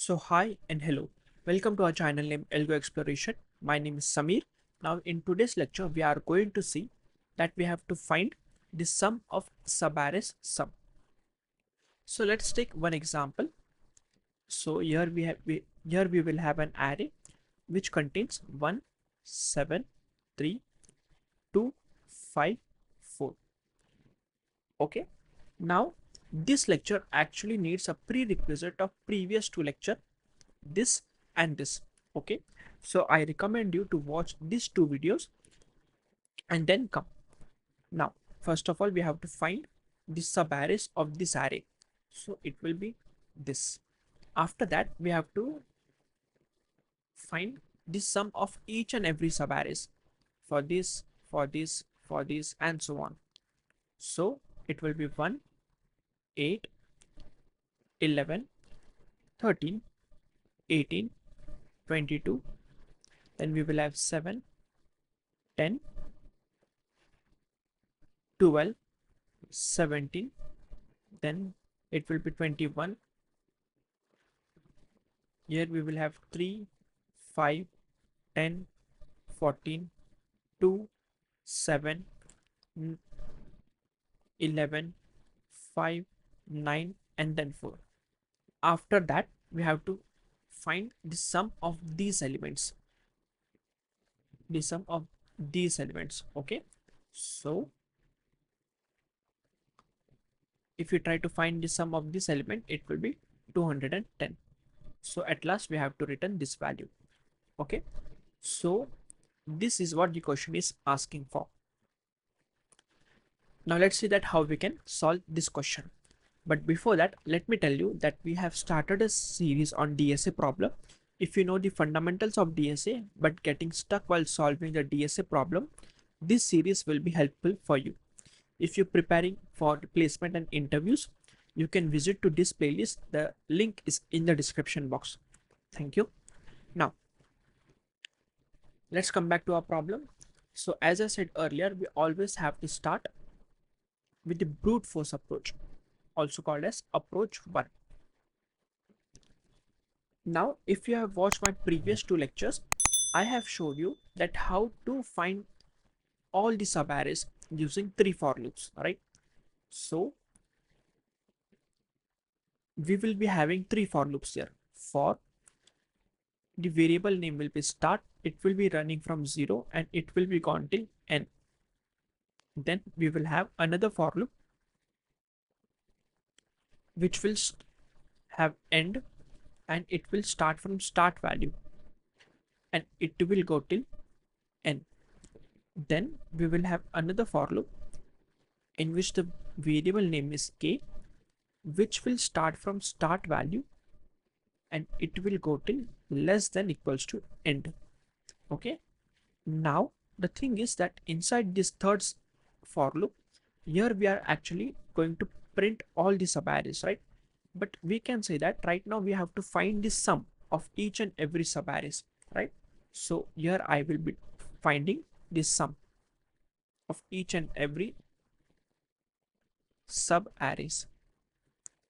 So hi and hello, welcome to our channel named AlgoXploration. My name is Samir. Now in today's lecture we are going to see that we have to find the sum of Subarrays sum. So let's take one example. So here we will have an array which contains 1, 7, 3, 2, 5, 4. Okay. Now this lecture actually needs a prerequisite of previous two lecture, this and this. Okay, so I recommend you to watch these two videos and then come. Now first of all we have to find the subarrays of this array, so it will be this. After that we have to find the sum of each and every subarrays for this, for this, for this, and so on. So it will be 1, 8, 11, 13, 18, 22, then we will have 7, 10, 12, 17, then it will be 21. Here we will have 3, 5, 10, 14, 2, 7, 11, 5, 9, and then 4. After that we have to find the sum of these elements, okay. So if you try to find the sum of this element, it will be 210. So at last we have to return this value. Okay, so this is what the question is asking for. Now let's see that how we can solve this question. But before that, let me tell you that we have started a series on DSA problem. If you know the fundamentals of DSA but getting stuck while solving the DSA problem, this series will be helpful for you. If you're preparing for placement and interviews, you can visit to this playlist. The link is in the description box. Thank you. Now let's come back to our problem. So as I said earlier, we always have to start with the brute force approach, also called as approach 1. Now if you have watched my previous two lectures, I have showed you that how to find all the subarrays using 3 for loops, right? So we will be having 3 for loops here. For the variable name will be start, it will be running from 0 and it will be gone till n. Then we will have another for loop which will have end and it will start from start value and it will go till n. Then we will have another for loop in which the variable name is k, which will start from start value and it will go till less than equals to end. Okay, now the thing is that inside this third for loop, here we are actually going to print all the subarrays, right? But we can say that right now we have to find the sum of each and every subarrays, right? So here I will be finding the sum of each and every subarrays.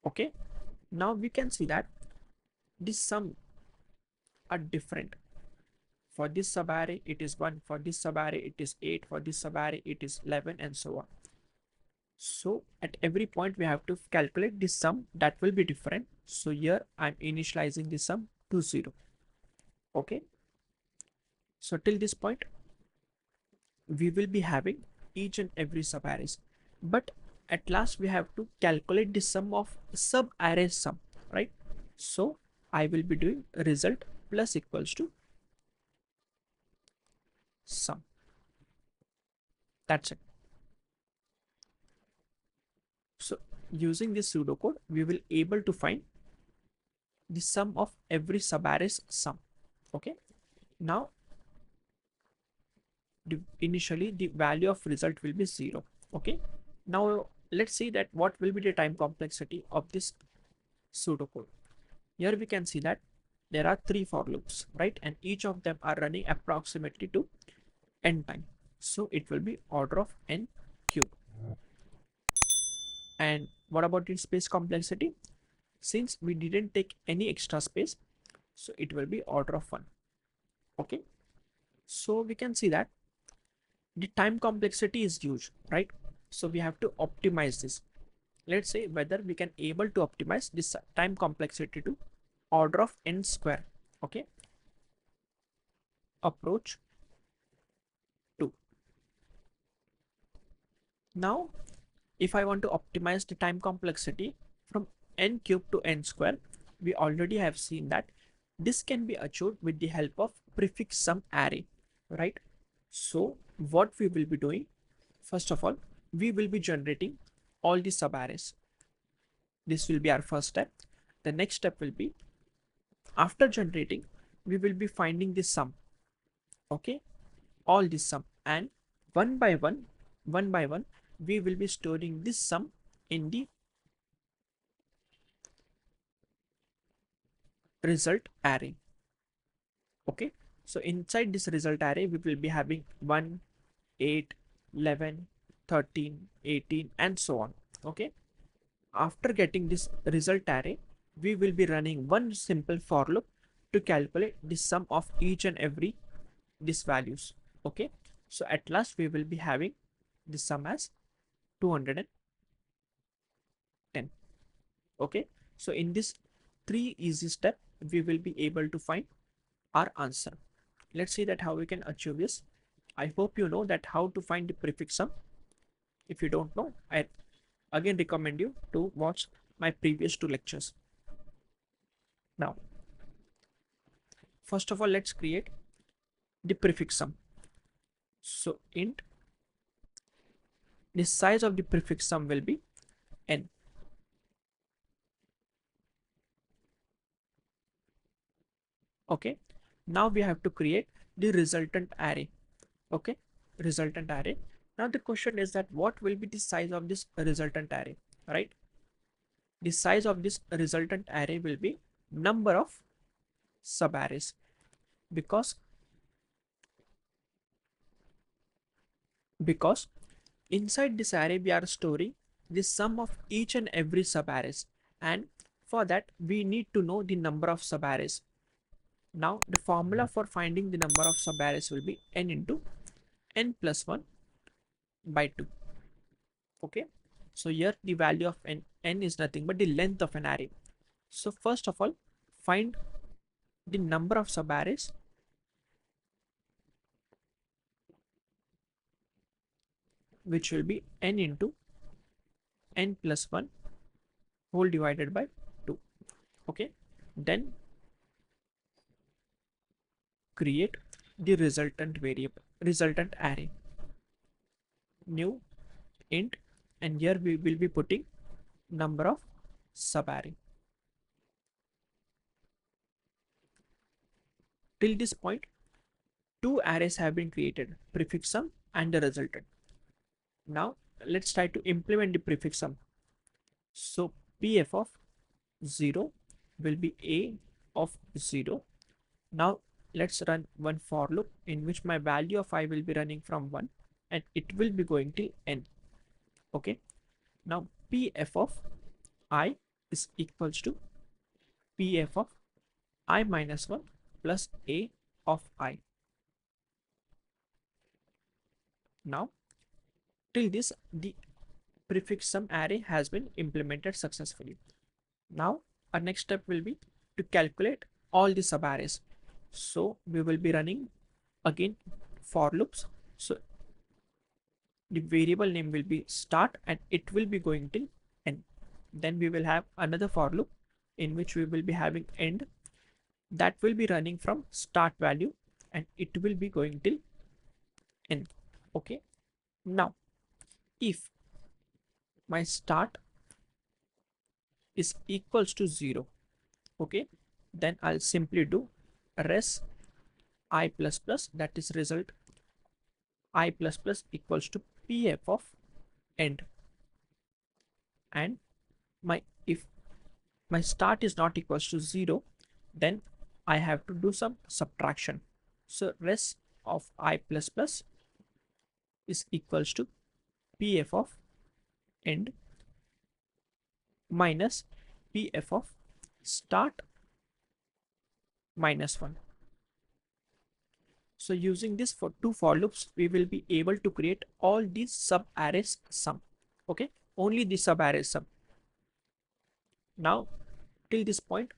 Okay, now we can see that this sum are different. For this subarray it is 1, for this subarray it is 8, for this subarray it is 11, and so on. So at every point we have to calculate this sum that will be different. So here I'm initializing the sum to 0. Okay, so till this point we will be having each and every subarrays, but at last we have to calculate the sum of subarray sum, right? So I will be doing result plus equals to sum. That's it. So using this pseudocode, we will able to find the sum of every subarray's sum. Okay, now initially the value of result will be 0. Okay, now let's see that what will be the time complexity of this pseudocode. Here we can see that there are 3 for loops, right? And each of them are running approximately to n time. So it will be order of n cube. And what about its space complexity? Since we didn't take any extra space, so it will be order of 1. Okay, so we can see that the time complexity is huge, right? So we have to optimize this. Let's say whether we can able to optimize this time complexity to order of n square. Okay, approach 2. Now if I want to optimize the time complexity from n cube to n square, we already have seen that this can be achieved with the help of prefix sum array, right? So what we will be doing, first of all, we will be generating all the subarrays. This will be our first step. The next step will be, after generating, we will be finding the sum. Okay, all this sum, and one by one, we will be storing this sum in the result array. Okay, so inside this result array we will be having 1, 8, 11, 13, 18 and so on. Okay, after getting this result array, we will be running one simple for loop to calculate the sum of each and every these values. Okay, so at last we will be having the sum as 210. Okay, so in this 3 easy step we will be able to find our answer. Let's see that how we can achieve this. I hope you know that how to find the prefix sum. If you don't know, I again recommend you to watch my previous 2 lectures. Now, first of all, let's create the prefix sum. So int, the size of the prefix sum will be n. Okay, now we have to create the resultant array. Okay, resultant array. Now the question is that what will be the size of this resultant array, right? The size of this resultant array will be number of subarrays, because inside this array we are storing the sum of each and every subarrays, and for that we need to know the number of subarrays. Now the formula for finding the number of subarrays will be n into n plus 1 by 2. Okay, so here the value of n is nothing but the length of an array. So first of all, find the number of subarrays, which will be n into n plus 1 whole divided by 2. Okay, then create the resultant array, new int, and here we will be putting number of subarray. Till this point, 2 arrays have been created, prefix sum and the resultant. Now let's try to implement the prefix sum. So pf of 0 will be a of 0. Now let's run one for loop in which my value of I will be running from 1 and it will be going till n. Okay, now pf of I is equals to pf of I minus 1 plus a of I. Now till this the prefix sum array has been implemented successfully. Now our next step will be to calculate all the subarrays. So we will be running again for loops. So the variable name will be start and it will be going till n. Then we will have another for loop in which we will be having end, that will be running from start value and it will be going till n. Okay, now if my start is equals to 0, okay, then I'll simply do res I plus plus, that is result I plus plus equals to pf of end, and my if my start is not equals to 0, then I have to do some subtraction. So res of I plus plus is equals to pf of end minus pf of start minus 1. So using this for two for loops, we will be able to create all these subarrays sum. Okay, only the subarray sum. Now till this point,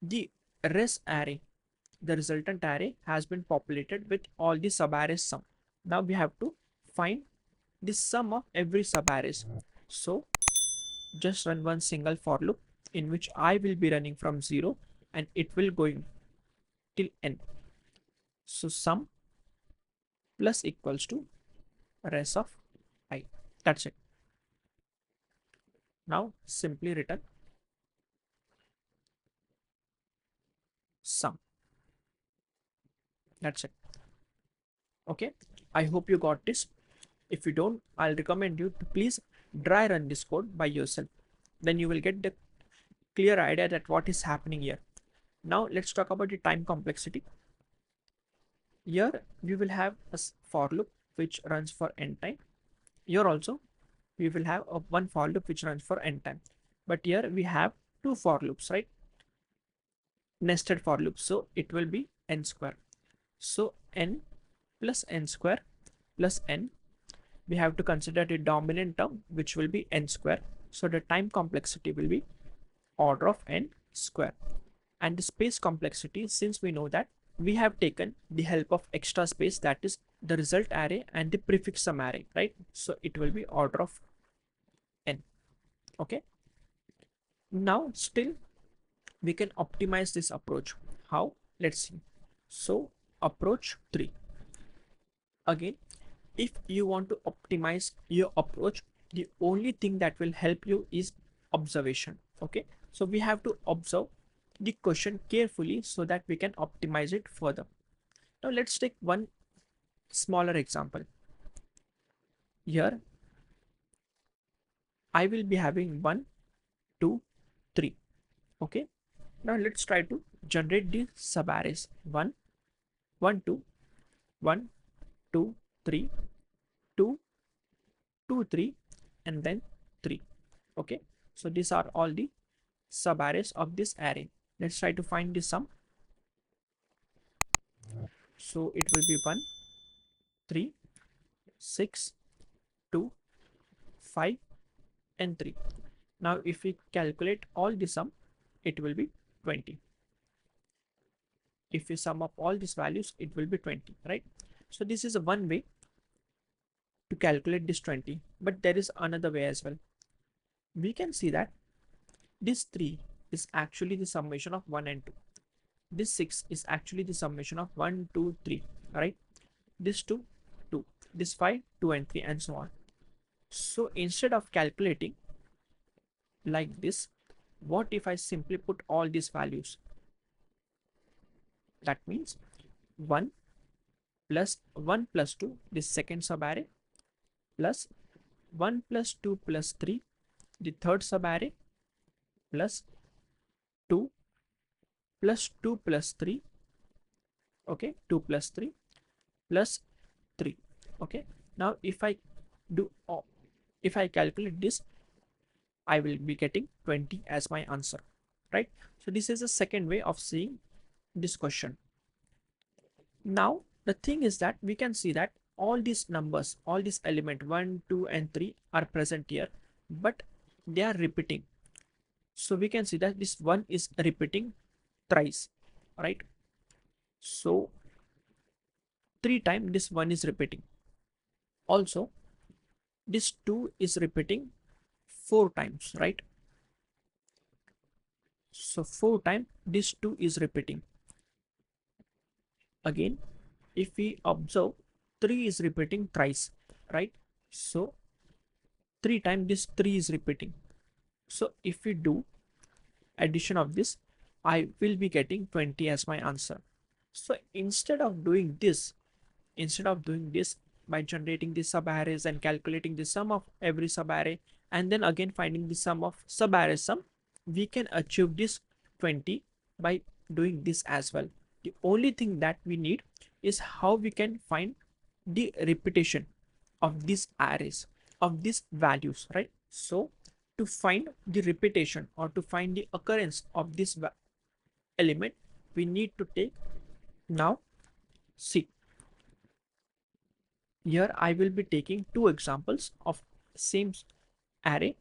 the res array, the resultant array, has been populated with all the subarrays sum. Now we have to find the sum of every subarrays. So just run one single for loop in which I will be running from 0 and it will going till n. So sum plus equals to res of I. That's it. Now simply return sum. That's it. Okay, I hope you got this. If you don't, I'll recommend you to please dry run this code by yourself. Then you will get the clear idea that what is happening here. Now let's talk about the time complexity. Here we will have a for loop which runs for n time. Here also we will have a one for loop which runs for n time. But here we have two for loops, right? Nested for loops. So it will be n square. So n plus n square plus n, we have to consider the dominant term which will be n square. So the time complexity will be order of n square. And the space complexity, since we know that we have taken the help of extra space, that is the result array and the prefix sum array, right? So it will be order of n. Okay, now still we can optimize this approach. How? Let's see. So approach 3. Again, if you want to optimize your approach, the only thing that will help you is observation. Okay, so we have to observe the question carefully so that we can optimize it further. Now let's take one smaller example. Here I will be having 1, 2, 3. Okay, now let's try to generate the subarrays 1, 1, 2, 1, 2, 3, 2, 2, 3, and then 3. Okay, so these are all the subarrays of this array. Let's try to find the sum. So it will be 1, 3, 6, 2, 5, and 3. Now if we calculate all the sum, it will be 20. If we sum up all these values, it will be 20, right? So this is one way to calculate this 20, but there is another way as well. We can see that this 3 is actually the summation of 1 and 2. This 6 is actually the summation of 1, 2, 3, right? This 2, 2, this 5, 2 and 3, and so on. So instead of calculating like this, what if I simply put all these values? That means 1 plus 1 plus 2, this second subarray, plus 1 plus 2 plus 3, the third subarray, plus 2 plus 2 plus 3, okay, 2 plus 3 plus 3. Okay, now if I calculate this, I will be getting 20 as my answer, right? So this is the second way of seeing this question. Now the thing is that we can see that all these numbers, all these element 1, 2 and 3 are present here, but they are repeating. So we can see that this 1 is repeating thrice, right? So 3 times this 1 is repeating. Also this 2 is repeating 4 times, right? So 4 times this 2 is repeating. Again, if we observe, 3 is repeating thrice, right? So 3 times this 3 is repeating. So if we do addition of this, I will be getting 20 as my answer. So instead of doing this by generating the subarrays and calculating the sum of every subarray and then again finding the sum of subarray sum, we can achieve this 20 by doing this as well. The only thing that we need is how we can find the repetition of these arrays, of these values, right? So to find the repetition or to find the occurrence of this element, we need to take. Now see, here I will be taking two examples of same array.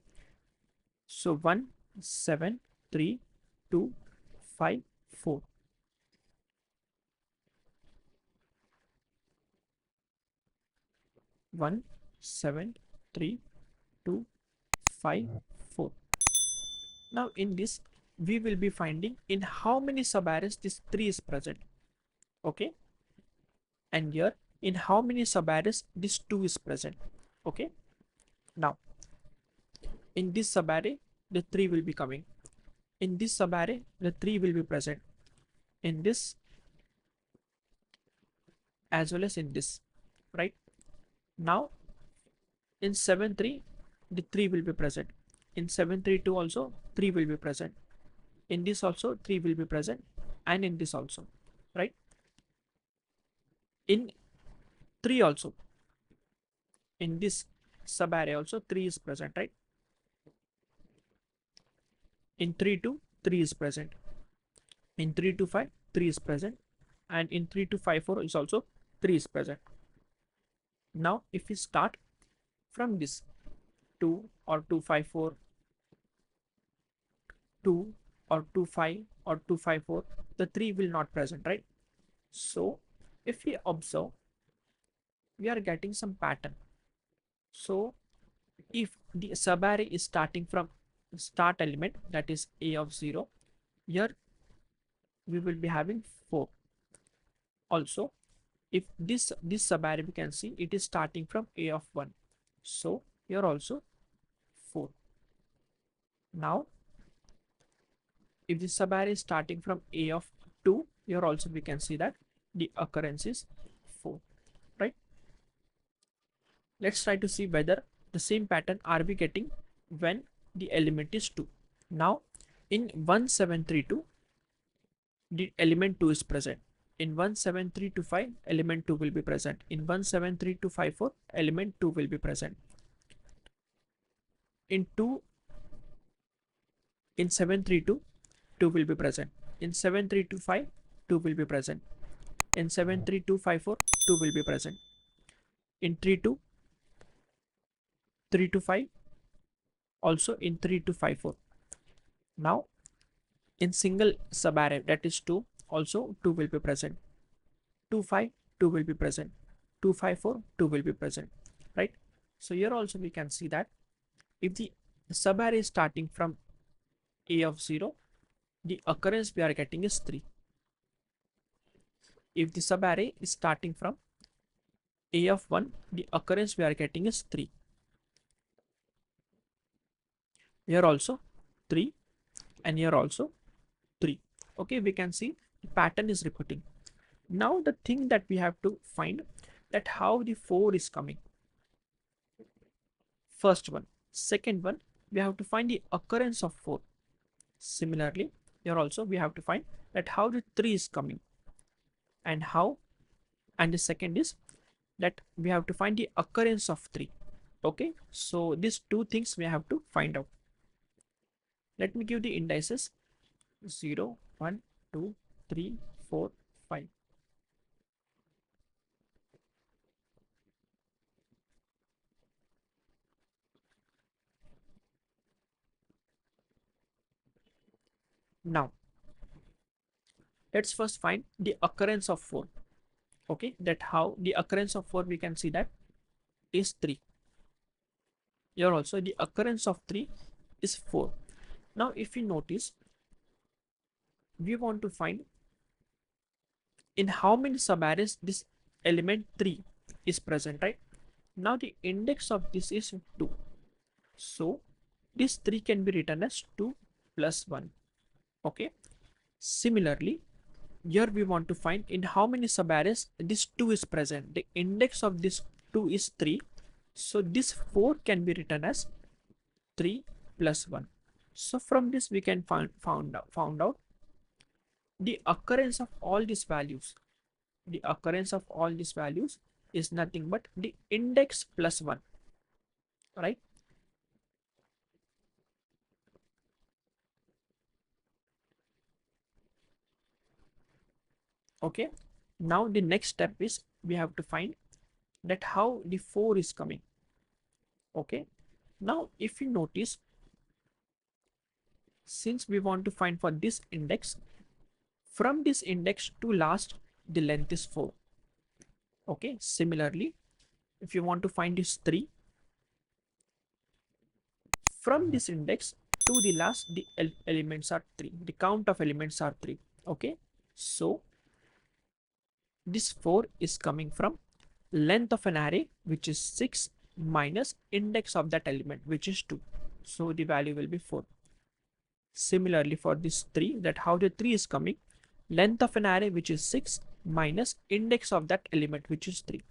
So 1 7 3 2 5 4. 1 7 3 2 5 4. Now in this we will be finding in how many subarrays this 3 is present. Okay, and here in how many subarrays this 2 is present. Okay, now in this subarray the 3 will be coming. In this subarray the 3 will be present. In this as well as in this, right? Now in 7 3 the 3 will be present. In 7 3 2 also 3 will be present. In this also 3 will be present, and in this also, right? In 3 also, in this subarray also 3 is present, right? In 3 2 3 is present. In 3 2 5 3 is present, and in 3 2 5 4 is also 3 is present. Now if we start from this 2 or 2 5 4, 2 or 2 5 or 2 5 4, the 3 will not present, right? So if we observe, we are getting some pattern. So if the subarray is starting from start element, that is a of 0, here we will be having 4. Also if this subarray we can see it is starting from a of 1, so here also 4. Now if the subarray is starting from a of 2, here also we can see that the occurrence is 4, right? Let's try to see whether the same pattern are we getting when the element is 2. Now in 1732 the element 2 is present. In 17325 element 2 will be present. In 173254 element 2 will be present. In 732 2 will be present. In 7325 2 will be present. In 73254 2 will be present. In 32325 also in 3254. Now in single subarray, that is 2, also 2 will be present. 25 2 will be present. 254 2 will be present, right? So here also we can see that if the subarray is starting from a of 0, the occurrence we are getting is 3. If the subarray is starting from a of 1, the occurrence we are getting is 3. Here also 3, and here also 3. Okay, we can see the pattern is repeating. Now the thing that we have to find that how the 4 is coming. First one. Second one, we have to find the occurrence of 4. Similarly, here also we have to find that how the 3 is coming, and how, and the second is that we have to find the occurrence of 3. Okay, so these two things we have to find out. Let me give the indices 0 1 2 3 4 5. Now let's first find the occurrence of 4. Okay, that how the occurrence of 4 we can see that is 3. Here also the occurrence of 3 is 4. Now if you notice, we want to find in how many subarrays this element 3 is present, right? Now the index of this is 2, so this 3 can be written as 2 plus 1. Okay, similarly here we want to find in how many subarrays this 2 is present. The index of this 2 is 3, so this 4 can be written as 3 plus 1. So from this we can found out the occurrence of all these values. The occurrence of all these values is nothing but the index plus 1, right? Okay, now the next step is we have to find that how the 4 is coming. Okay, now if you notice, since we want to find for this index, from this index to last the length is 4. Okay, similarly if you want to find this 3, from this index to the last the elements are 3, the count of elements are 3. Okay, so this 4 is coming from length of an array, which is 6, minus index of that element, which is 2. So the value will be 4. Similarly for this 3, that how the 3 is coming, length of an array, which is 6, minus index of that element, which is 3.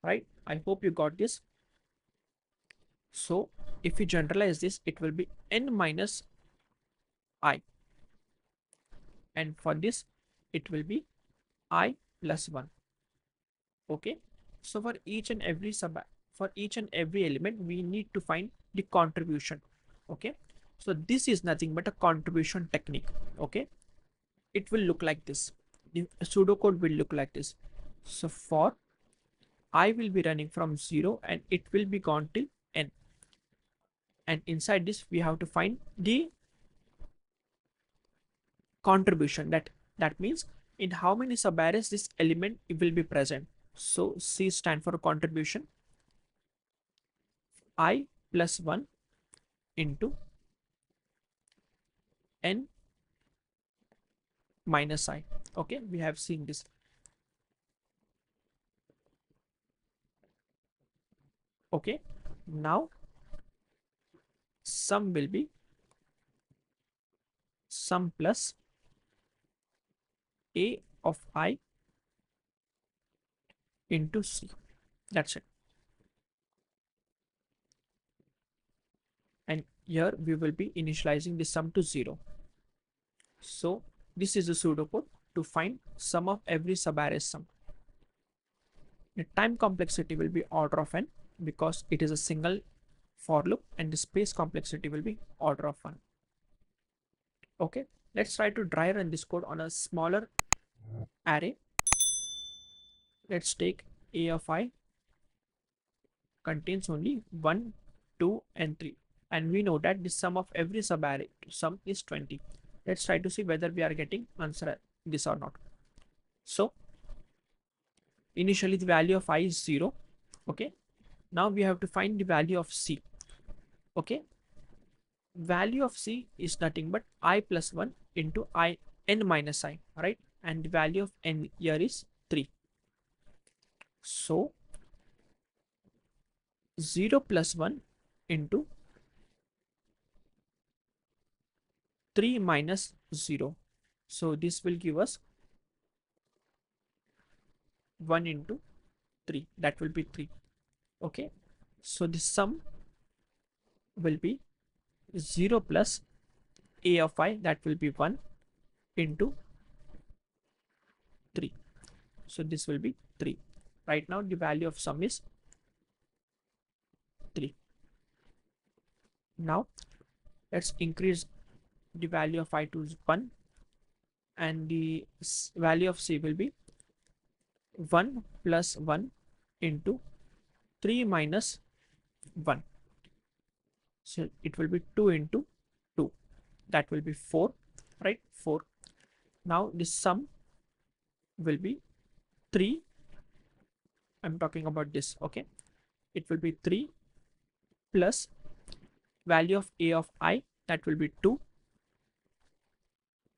Right, I hope you got this. So if you generalize this, it will be n minus I, and for this it will be I plus 1. Okay, so for each and every element we need to find the contribution. Okay, so this is nothing but a contribution technique. Okay, it will look like this, the pseudocode will look like this. So for I will be running from 0 and it will be gone till n, and inside this we have to find the contribution, that means in how many subarrays this element will be present. So C stand for contribution, I plus 1 into n minus I. Okay, we have seen this. Okay, now sum will be sum plus A of I into C. That's it. And here we will be initializing the sum to 0. So this is the pseudocode to find sum of every subarray sum. The time complexity will be order of n because it is a single for loop, and the space complexity will be order of 1. Okay, let's try to dry run this code on a smaller array. Let's take A of I contains only 1, 2 and 3, and we know that the sum of every subarray sum is 20. Let's try to see whether we are getting answer this or not. So initially the value of I is 0. Okay, now we have to find the value of C. Okay, value of C is nothing but I plus 1 into I n minus I, right? And the value of n here is 3. So 0 plus 1 into 3 minus 0. So this will give us 1 into 3, that will be 3. Okay, so the sum will be 0 plus A of I, that will be 1 into 3. So this will be 3. Right now the value of sum is 3. Now let's increase the value of I to 1, and the value of C will be 1 plus 1 into 3 minus 1. So it will be 2 into 2, that will be 4, right? 4. Now the sum will be 3. I'm talking about this. Okay, it will be 3 plus value of A of I, that will be 2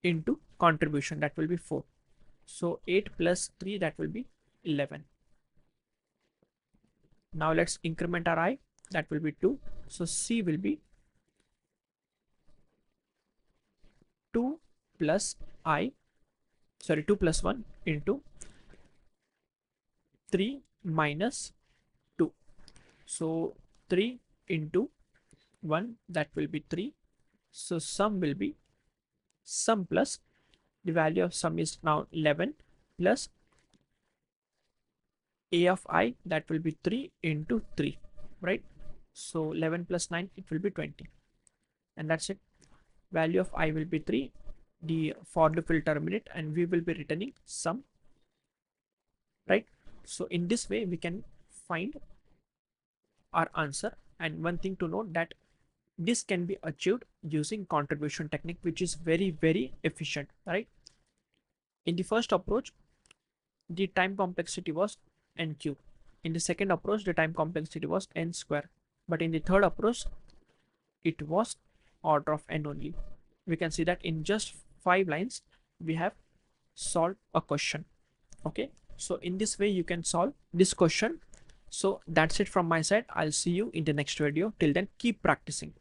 into contribution, that will be 4. So 8 plus 3, that will be 11. Now let's increment our I, that will be 2. So C will be 2 plus 2 plus 1 into 3 minus 2. So 3 into 1, that will be 3. So sum will be sum plus the value of sum is now 11 plus A of I, that will be 3 into 3, right? So 11 plus 9, it will be 20, and that's it. Value of I will be 3, the for loop will terminate and we will be returning sum, right? So in this way we can find our answer. And one thing to note that this can be achieved using contribution technique, which is very efficient, right? In the first approach, the time complexity was n cube. In the second approach, the time complexity was n square. But in the third approach, it was order of n only. We can see that in just 5 lines, we have solved a question. Okay, so in this way, you can solve this question. So that's it from my side. I'll see you in the next video. Till then, keep practicing.